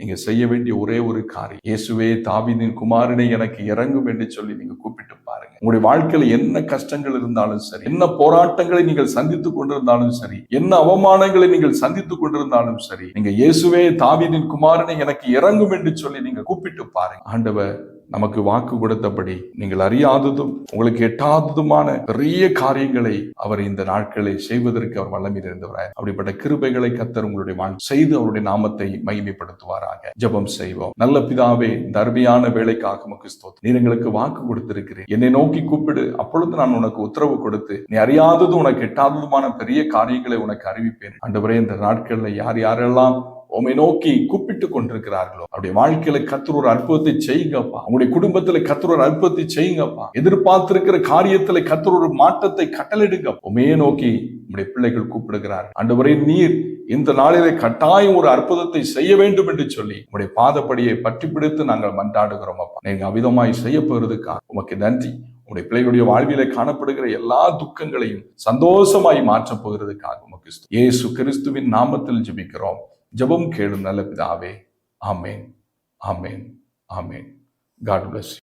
நீங்க செய்ய வேண்டிய ஒரே ஒரு காரியம், இயேசுவே தாவீதின் குமாரனே எனக்கு இறங்கும் என்று சொல்லி நீங்க கூப்பிட்டு பாருங்க. உங்களுடைய வாழ்க்கையில என்ன கஷ்டங்கள் இருந்தாலும் சரி, என்ன போராட்டங்களை நீங்கள் சந்தித்துக் கொண்டிருந்தாலும் சரி, என்ன அவமானங்களை நீங்கள் சந்தித்துக் கொண்டிருந்தாலும் சரி, நீங்க இயேசுவே தாவீதின் குமாரனே எனக்கு இறங்கும் என்று சொல்லி நீங்க கூப்பிட்டு பாருங்க. ஆண்டவர் நமக்கு வாக்கு கொடுத்தபடி நீங்கள் அறியாததும் உங்களுக்கு எட்டாததுமான பெரிய காரியங்களை அவர் இந்த நாட்களை செய்வதற்கு அவர் வல்லமையில் இருந்தவராய். அப்படிப்பட்ட கிருபைகளை கர்த்தர் உங்களுடைய வாழ்க்கை செய்து அவருடைய நாமத்தை மகிமைப்படுத்துவாராக. ஜெபம் செய்வோம். நல்ல பிதாவே, இந்த அருமையான வேலைக்காக உமக்கு ஸ்தோத்திரம். நீர் எங்களுக்கு வாக்கு கொடுத்திருக்கிறீர். என்னை நோக்கி கூப்பிடு, அப்பொழுது நான் உனக்கு உத்தரவு கொடுத்து நீ அறியாதது உனக்கு எட்டாததுமான பெரிய காரியங்களை உனக்கு அறிவிப்பேன். ஆண்டவரே, இந்த நாட்கள்ல யார் யாரெல்லாம் உம்மை நோக்கி கூப்பிட்டு கொண்டிருக்கிறார்களோ அவருடைய வாழ்க்கையில கர்த்தர் ஒரு அற்புதத்தை செய்யுங்கப்பா. உங்களுடைய குடும்பத்துல கர்த்தர் ஒரு அற்புதத்தை செய்யுங்கப்பா. எதிர்பார்த்திருக்கிற காரியத்துல கர்த்தர் ஒரு மாற்றத்தை கட்டளையிடுங்க. உம்மையே நோக்கி உங்களுடைய பிள்ளைகள் கூப்பிடுகிறார். ஆண்டவரே, நீர் இந்த நாளிலே கட்டாயம் ஒரு அற்புதத்தை செய்ய வேண்டும் என்று சொல்லி உங்களுடைய பாதப்படியை பற்றி பிடித்து நாங்கள் மன்றாடுகிறோம் அப்பா. நீங்க அவிதமாய் செய்ய போறதுக்காக உமக்கு நன்றி. உங்களுடைய பிள்ளைகளுடைய வாழ்விலே காணப்படுகிற எல்லா துக்கங்களையும் சந்தோஷமாய் மாற்றப் போகிறதுக்காக உமக்கு இயேசு கிறிஸ்துவின் நாமத்தில் ஜெபிக்கிறோம். ஜெபம் கேளும் நல்ல பிதாவே. ஆமென், ஆமென், ஆமென். God bless you.